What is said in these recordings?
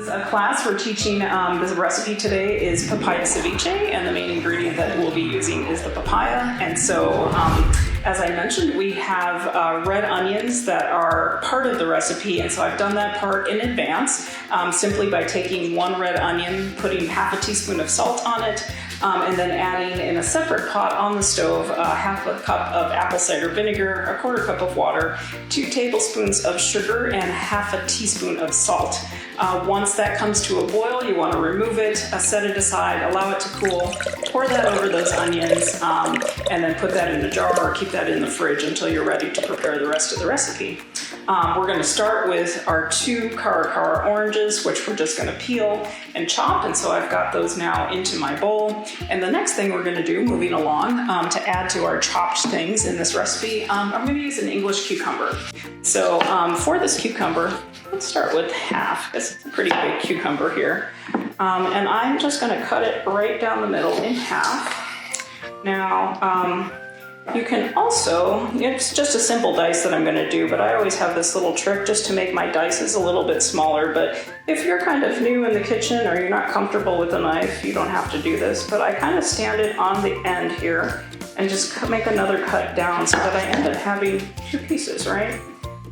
This is a class we're teaching. This recipe today is papaya ceviche, and the main ingredient that we'll be using is the papaya. And so, as I mentioned, we have red onions that are part of the recipe, and so I've done that part in advance simply by taking one red onion, putting half a teaspoon of salt on it, and then adding in a separate pot on the stove half a cup of apple cider vinegar, a quarter cup of water, 2 tablespoons of sugar, and half a teaspoon of salt. Once that comes to a boil, you want to remove it, set it aside, allow it to cool, pour that over those onions, and then put that in a jar or keep that in the fridge until you're ready to prepare the rest of the recipe. We're going to start with our 2 cara oranges, which we're just going to peel and chop, and so I've got those now into my bowl. And the next thing we're going to do, moving along, to add to our chopped things in this recipe, I'm going to use an English cucumber. So for this cucumber, let's start with half. This is a pretty big cucumber here. And I'm just going to cut it right down the middle in half. Now, you can also, it's just a simple dice that I'm going to do, but I always have this little trick just to make my dices a little bit smaller. But if you're kind of new in the kitchen or you're not comfortable with a knife, you don't have to do this. But I kind of stand it on the end here and just make another cut down so that I end up having 2 pieces, right?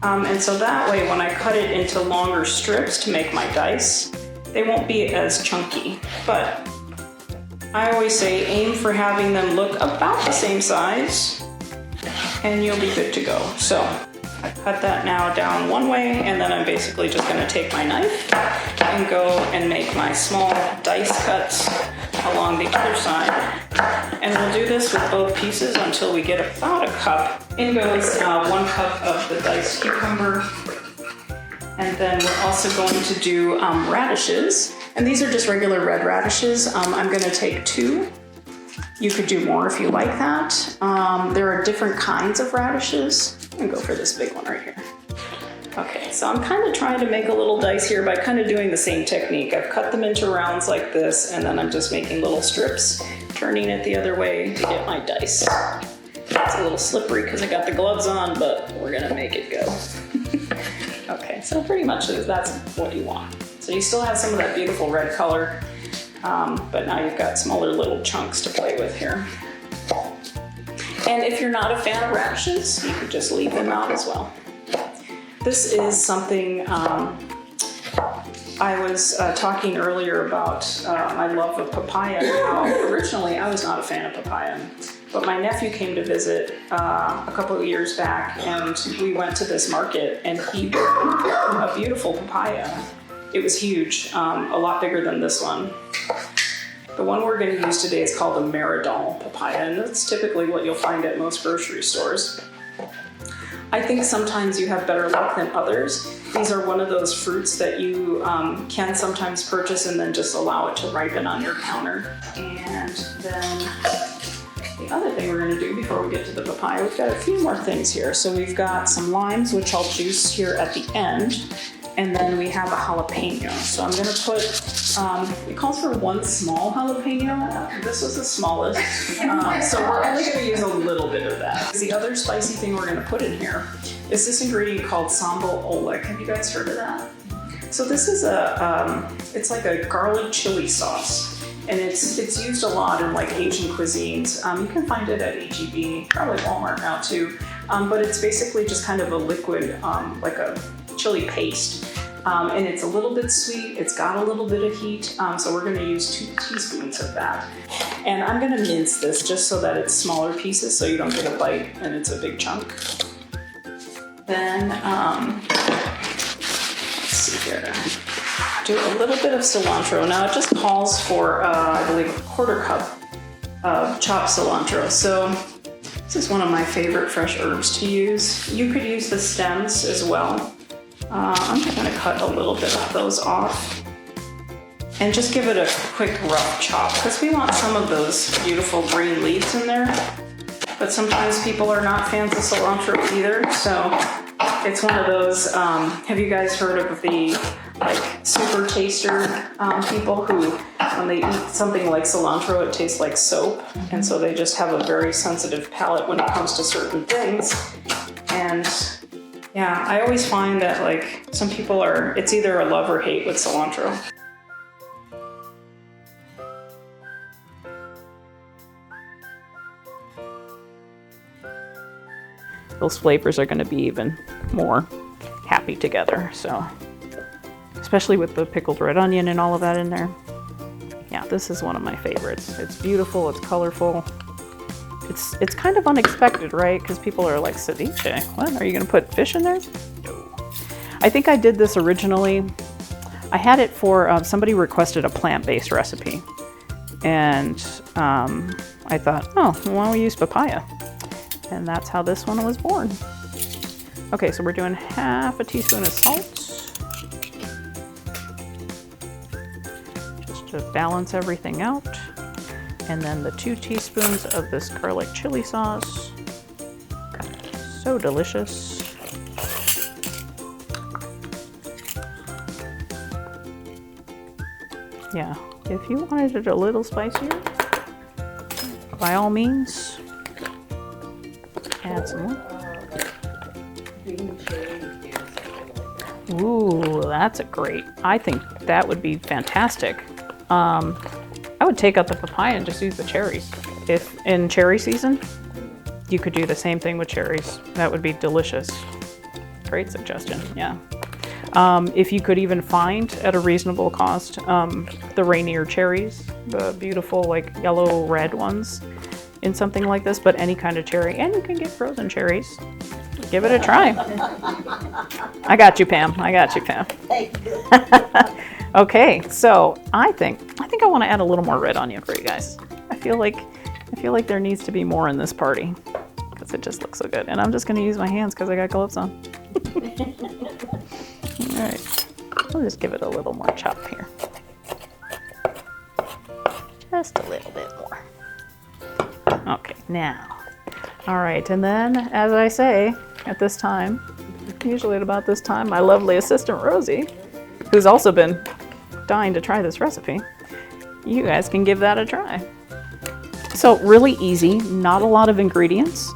And so that way, when I cut it into longer strips to make my dice, they won't be as chunky. But I always say aim for having them look about the same size and you'll be good to go. So I cut that now down one way, and then I'm basically just going to take my knife and go and make my small dice cuts along the other side. And we'll do this with both pieces until we get about a cup. In goes 1 cup of the diced cucumber. And then we're also going to do radishes. And these are just regular red radishes. I'm going to take 2. You could do more if you like that. There are different kinds of radishes. I'm going to go for this big one right here. Okay, so I'm kind of trying to make a little dice here by kind of doing the same technique. I've cut them into rounds like this, and then I'm just making little strips, turning it the other way to get my dice. It's a little slippery because I got the gloves on, but we're going to make it go. Okay, so pretty much that's what you want. So you still have some of that beautiful red color, but now you've got smaller little chunks to play with here. And if you're not a fan of radishes, you could just leave them out as well. This is something I was talking earlier about my love of papaya. How originally I was not a fan of papaya, but my nephew came to visit a couple of years back, and we went to this market, and he bought a beautiful papaya. It was huge, a lot bigger than this one. The one we're going to use today is called the Maridol papaya, and that's typically what you'll find at most grocery stores. I think sometimes you have better luck than others. These are one of those fruits that you can sometimes purchase and then just allow it to ripen on your counter. And then the other thing we're going to do before we get to the papaya, we've got a few more things here. So we've got some limes, which I'll juice here at the end. And then we have a jalapeno. So I'm gonna put, it calls for 1 small jalapeno. This was the smallest. So we're only gonna use a little bit of that. The other spicy thing we're gonna put in here is this ingredient called sambal oleg. Have you guys heard of that? So this is it's like a garlic chili sauce. And it's used a lot in like Asian cuisines. You can find it at H-E-B, probably Walmart now too. But it's basically just kind of a liquid, like a chili paste. And it's a little bit sweet, it's got a little bit of heat, so we're gonna use 2 teaspoons of that. And I'm gonna mince this just so that it's smaller pieces so you don't get a bite and it's a big chunk. Then, let's see here, do a little bit of cilantro. Now it just calls for, I believe, a quarter cup of chopped cilantro. So this is one of my favorite fresh herbs to use. You could use the stems as well. I'm just going to cut a little bit of those off and just give it a quick rough chop because we want some of those beautiful green leaves in there. But sometimes people are not fans of cilantro either, so it's one of those, have you guys heard of the like super taster people who, when they eat something like cilantro, it tastes like soap, and so they just have a very sensitive palate when it comes to certain things. And Yeah, I always find that like some people it's either a love or hate with cilantro. Those flavors are going to be even more happy together. So, especially with the pickled red onion and all of that in there. Yeah, this is one of my favorites. It's beautiful, it's colorful. It's kind of unexpected, right? Because people are like, ceviche, what? Are you going to put fish in there? No. I think I did this originally. I had it for, somebody requested a plant-based recipe. And I thought, oh, why don't we use papaya? And that's how this one was born. Okay, so we're doing half a teaspoon of salt. Just to balance everything out. And then the 2 teaspoons of this garlic chili sauce. So delicious. Yeah, if you wanted it a little spicier, by all means, add some more. Ooh, that's a great. I think that would be fantastic. I would take out the papaya and just use the cherries. If in cherry season, you could do the same thing with cherries. That would be delicious. Great suggestion, yeah. If you could even find at a reasonable cost the Rainier cherries, the beautiful like yellow red ones in something like this, but any kind of cherry. And you can get frozen cherries. Give it a try. I got you, Pam. I got you, Pam. Okay, so I think I want to add a little more red onion for you guys. I feel like there needs to be more in this party because it just looks so good. And I'm just going to use my hands because I got gloves on. All right, I'll just give it a little more chop here. Just a little bit more. Okay, now. All right, and then as I say, at this time, usually at about this time, my lovely assistant Rosie, who's also been dying to try this recipe, you guys can give that a try. So really easy, not a lot of ingredients.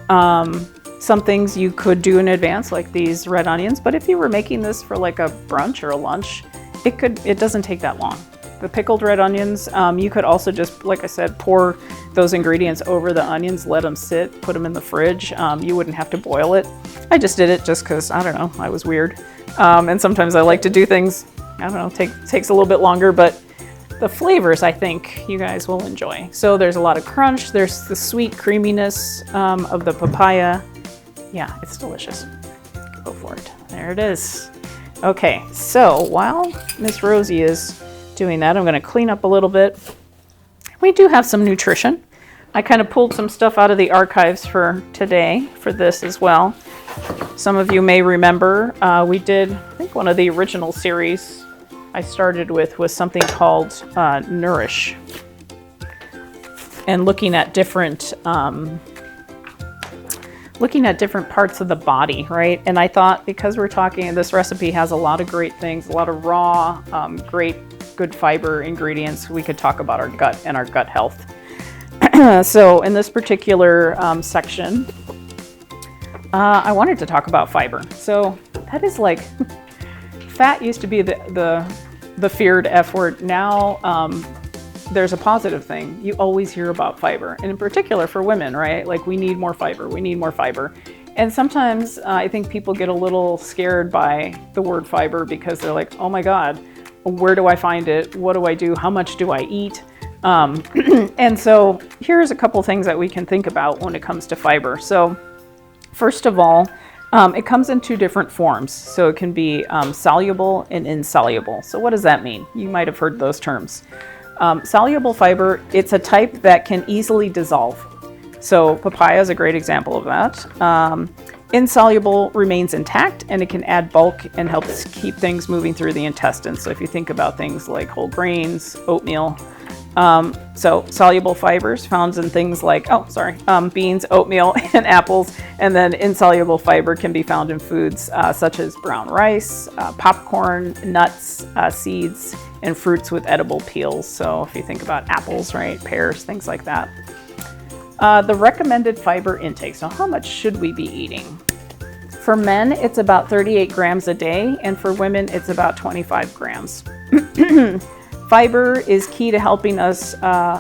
Some things you could do in advance, like these red onions, but if you were making this for like a brunch or a lunch, it doesn't take that long. The pickled red onions, you could also just, like I said, pour those ingredients over the onions, let them sit, put them in the fridge. You wouldn't have to boil it. I just did it just because, I don't know, I was weird. And sometimes I like to do things, I don't know, takes a little bit longer, but the flavors I think you guys will enjoy. So there's a lot of crunch, there's the sweet creaminess of the papaya. Yeah, it's delicious. Go for it. There it is. Okay, so while Miss Rosie is doing that, I'm going to clean up a little bit. We do have some nutrition. I kind of pulled some stuff out of the archives for today for this as well. Some of you may remember we did, I think one of the original series I started with was something called Nourish, and looking at different parts of the body, right? And I thought, because we're talking, this recipe has a lot of great things, a lot of raw, good fiber ingredients, we could talk about our gut and our gut health. So in this particular section, I wanted to talk about fiber. So that is like, fat used to be the feared F word. Now there's a positive thing. You always hear about fiber, and in particular for women, right? Like, we need more fiber, we need more fiber. And sometimes I think people get a little scared by the word fiber because they're like, oh my God, where do I find it? What do I do? How much do I eat? And so here's a couple things that we can think about when it comes to fiber. So first of all, it comes in 2 different forms. So it can be soluble and insoluble. So what does that mean? You might have heard those terms. Soluble fiber, it's a type that can easily dissolve. So papaya is a great example of that. Insoluble remains intact, and it can add bulk and helps keep things moving through the intestines. So if you think about things like whole grains, oatmeal, so soluble fibers found in things like, beans, oatmeal, and apples. And then insoluble fiber can be found in foods such as brown rice, popcorn, nuts, seeds, and fruits with edible peels. So if you think about apples, right, pears, things like that. The recommended fiber intake. So how much should we be eating? For men, it's about 38 grams a day, and for women, it's about 25 grams. Fiber is key to helping us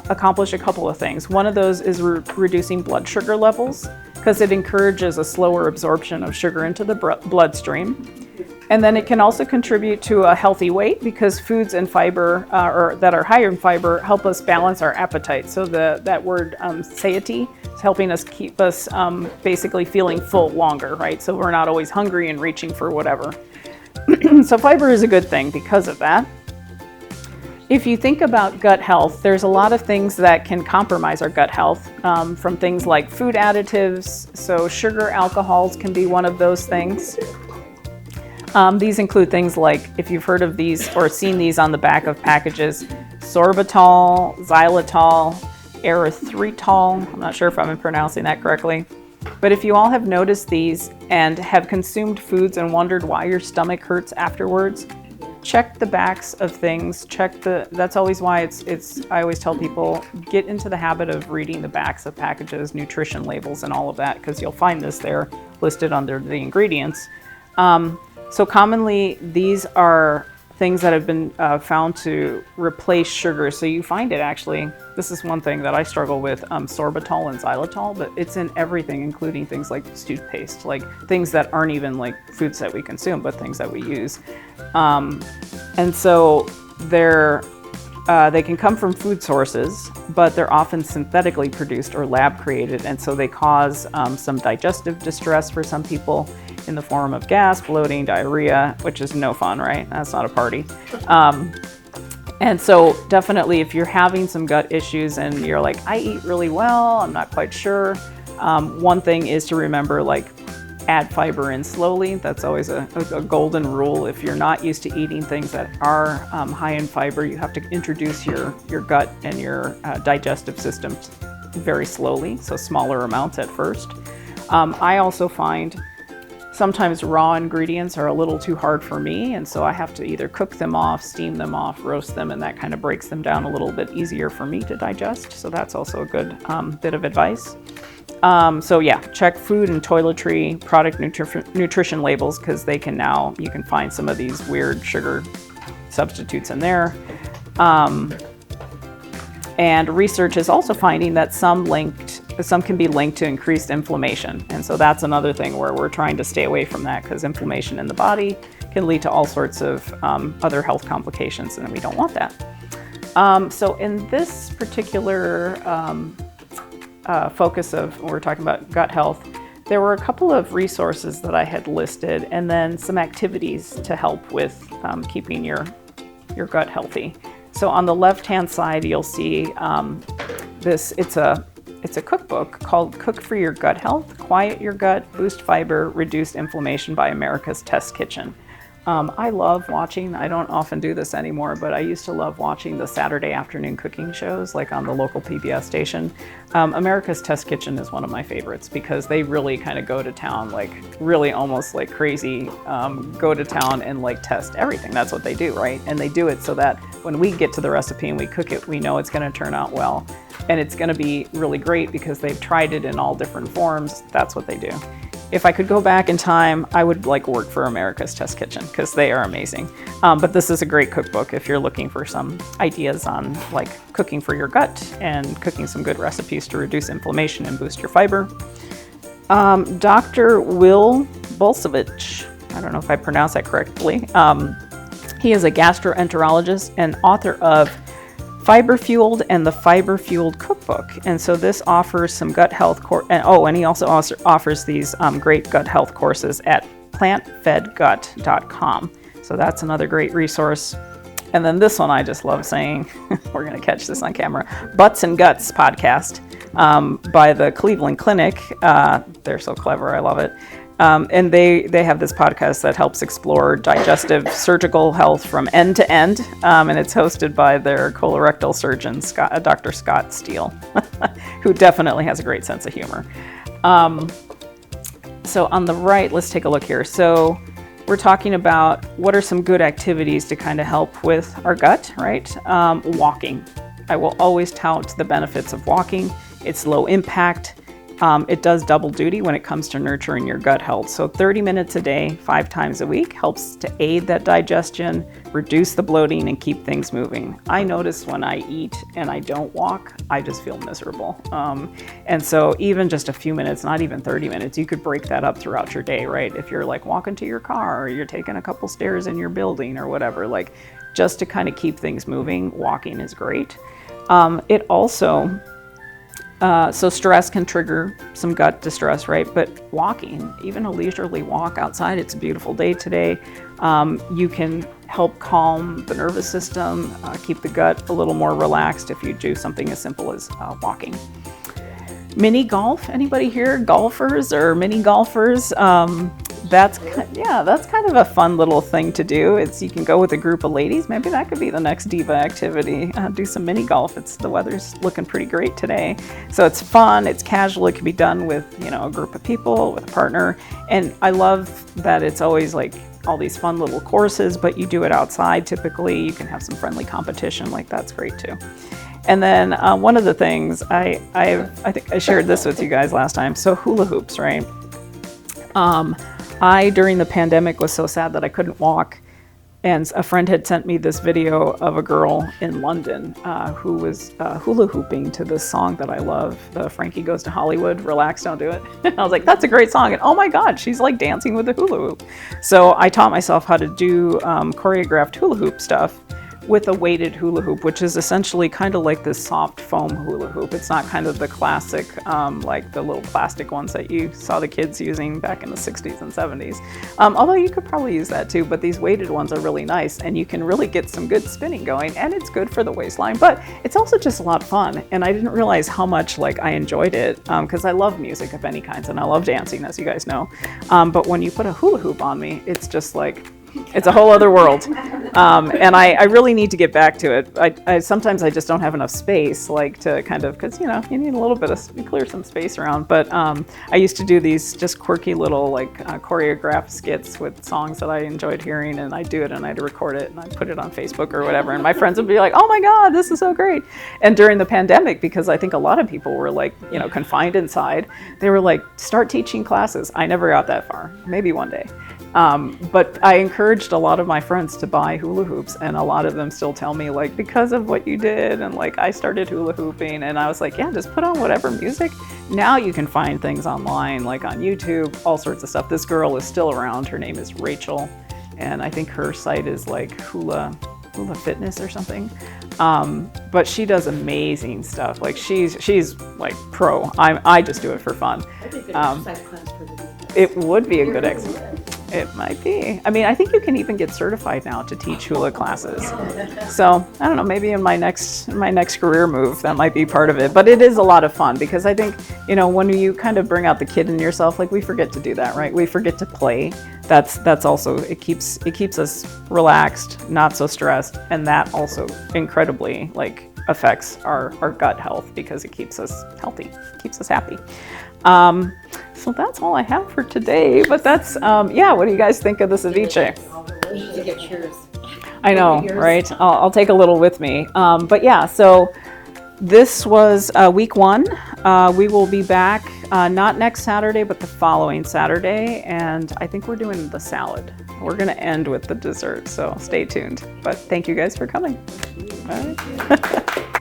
accomplish a couple of things. One of those is reducing blood sugar levels, because it encourages a slower absorption of sugar into the bloodstream. And then it can also contribute to a healthy weight, because foods and fiber, or that are higher in fiber, help us balance our appetite. So that word satiety is helping us keep us basically feeling full longer, right? So we're not always hungry and reaching for whatever. So fiber is a good thing because of that. If you think about gut health, there's a lot of things that can compromise our gut health, from things like food additives. So sugar, alcohols can be one of those things. These include things like, if you've heard of these or seen these on the back of packages, sorbitol, xylitol, erythritol. I'm not sure if I'm pronouncing that correctly. But if you all have noticed these and have consumed foods and wondered why your stomach hurts afterwards, check the backs of things. That's always why I always tell people, get into the habit of reading the backs of packages, nutrition labels, and all of that, because you'll find this there listed under the ingredients. So commonly, these are things that have been found to replace sugar. So you find it actually, this is one thing that I struggle with, sorbitol and xylitol, but it's in everything, including things like toothpaste, like things that aren't even like foods that we consume, but things that we use. And so they can come from food sources, but they're often synthetically produced or lab created. And so they cause some digestive distress for some people, in the form of gas, bloating, diarrhea, which is no fun, right? That's not a party. And so definitely if you're having some gut issues and you're like, I eat really well, I'm not quite sure. One thing is to remember, like, add fiber in slowly. That's always a golden rule. If you're not used to eating things that are high in fiber, you have to introduce your gut and your digestive system very slowly, so smaller amounts at first. I also find sometimes raw ingredients are a little too hard for me, and so I have to either cook them off, steam them off, roast them, and that kind of breaks them down a little bit easier for me to digest. So that's also a good bit of advice. So yeah, check food and toiletry product nutrition labels, because you can find some of these weird sugar substitutes in there. And research is also finding that some can be linked to increased inflammation. And so that's another thing where we're trying to stay away from that, because inflammation in the body can lead to all sorts of other health complications, and we don't want that. So in this particular focus of, when we're talking about gut health, there were a couple of resources that I had listed, and then some activities to help with keeping your gut healthy. So on the left-hand side, you'll see it's a cookbook called Cook for Your Gut Health, Quiet Your Gut, Boost Fiber, Reduce Inflammation by America's Test Kitchen. I love watching, I don't often do this anymore, but I used to love watching the Saturday afternoon cooking shows, like on the local PBS station. America's Test Kitchen is one of my favorites, because they really kind of go to town, like really almost like crazy, go to town and like test everything. That's what they do, right? And they do it so that when we get to the recipe and we cook it, we know it's going to turn out well. And it's going to be really great because they've tried it in all different forms. That's what they do. If I could go back in time, I would work for America's Test Kitchen, because they are amazing. But this is a great cookbook if you're looking for some ideas on cooking for your gut and cooking some good recipes to reduce inflammation and boost your fiber. Dr. Will Bulsiewicz, I don't know if I pronounced that correctly. He is a gastroenterologist and author of Fiber Fueled and the Fiber Fueled Cookbook. And so this offers some gut health and he also offers these great gut health courses at plantfedgut.com. So that's another great resource. And then this one I just love saying, we're going to catch this on camera, Butts and Guts podcast by the Cleveland Clinic. They're so clever, I love it. And they have this podcast that helps explore digestive surgical health from end to end, and it's hosted by their colorectal surgeon, Dr. Scott Steele, who definitely has a great sense of humor. So on the right, let's take a look here. So we're talking about what are some good activities to kind of help with our gut, right? Walking. I will always tout the benefits of walking. It's low impact. it does double duty when it comes to nurturing your gut health. So 30 minutes a day, 5 times a week helps to aid that digestion, reduce the bloating, and keep things moving. I notice when I eat and I don't walk, I just feel miserable. And so even just a few minutes, not even 30 minutes, you could break that up throughout your day, right? If you're like walking to your car, or you're taking a couple stairs in your building or whatever, like just to kind of keep things moving, walking is great. It also, so stress can trigger some gut distress, right? But walking, even a leisurely walk outside, it's a beautiful day today. You can help calm the nervous system, keep the gut a little more relaxed if you do something as simple as walking. Mini golf, anybody here? Golfers or mini golfers? That's kind of a fun little thing to do. You can go with a group of ladies. Maybe that could be the next diva activity. Do some mini golf. The weather's looking pretty great today. So it's fun, it's casual, it can be done with, a group of people, with a partner. And I love that it's always like all these fun little courses, but you do it outside typically. You can have some friendly competition, like that's great too. And then one of the things, I think I shared this with you guys last time, so hula hoops, right? I, during the pandemic, was so sad that I couldn't walk, and a friend had sent me this video of a girl in London who was hula hooping to this song that I love, the Frankie Goes to Hollywood, Relax, Don't Do It. I was like, that's a great song, and oh my God, she's like dancing with the hula hoop. So I taught myself how to do choreographed hula hoop stuff with a weighted hula hoop, which is essentially kind of like this soft foam hula hoop. It's not kind of the classic, like the little plastic ones that you saw the kids using back in the 60s and 70s. Although you could probably use that too, but these weighted ones are really nice, and you can really get some good spinning going, and it's good for the waistline, but it's also just a lot of fun. And I didn't realize how much I enjoyed it, because I love music of any kinds, and I love dancing, as you guys know. But when you put a hula hoop on me, it's just like, it's a whole other world. And I really need to get back to it. I sometimes I just don't have enough space, to kind of, because you need a little bit of, clear some space around. But I used to do these just quirky little choreographed skits with songs that I enjoyed hearing, and I'd do it and I'd record it and I'd put it on Facebook or whatever, and my friends would be like, oh my God, this is so great. And during the pandemic, because I think a lot of people were confined inside, they were like, start teaching classes. I never got that far, maybe one day. But I encouraged a lot of my friends to buy hula hoops, and a lot of them still tell me because of what you did, and I started hula hooping, and I was like, yeah, just put on whatever music. Now you can find things online, on YouTube, all sorts of stuff. This girl is still around. Her name is Rachel, and I think her site is Hula Fitness or something. But she does amazing stuff. She's pro. I just do it for fun. It would be a good exercise. It might be. I mean, I think you can even get certified now to teach hula classes. So I don't know, maybe in my next career move, that might be part of it. But it is a lot of fun, because I think, when you kind of bring out the kid in yourself, we forget to do that, right? We forget to play. That's also, it keeps us relaxed, not so stressed, and that also incredibly affects our gut health, because it keeps us healthy, keeps us happy. So that's all I have for today, but that's, what do you guys think of the ceviche? To get yours. I know, right? I'll take a little with me. But yeah, so this was week 1. We will be back, not next Saturday, but the following Saturday, and I think we're doing the salad. We're gonna end with the dessert, so stay tuned. But thank you guys for coming. All right.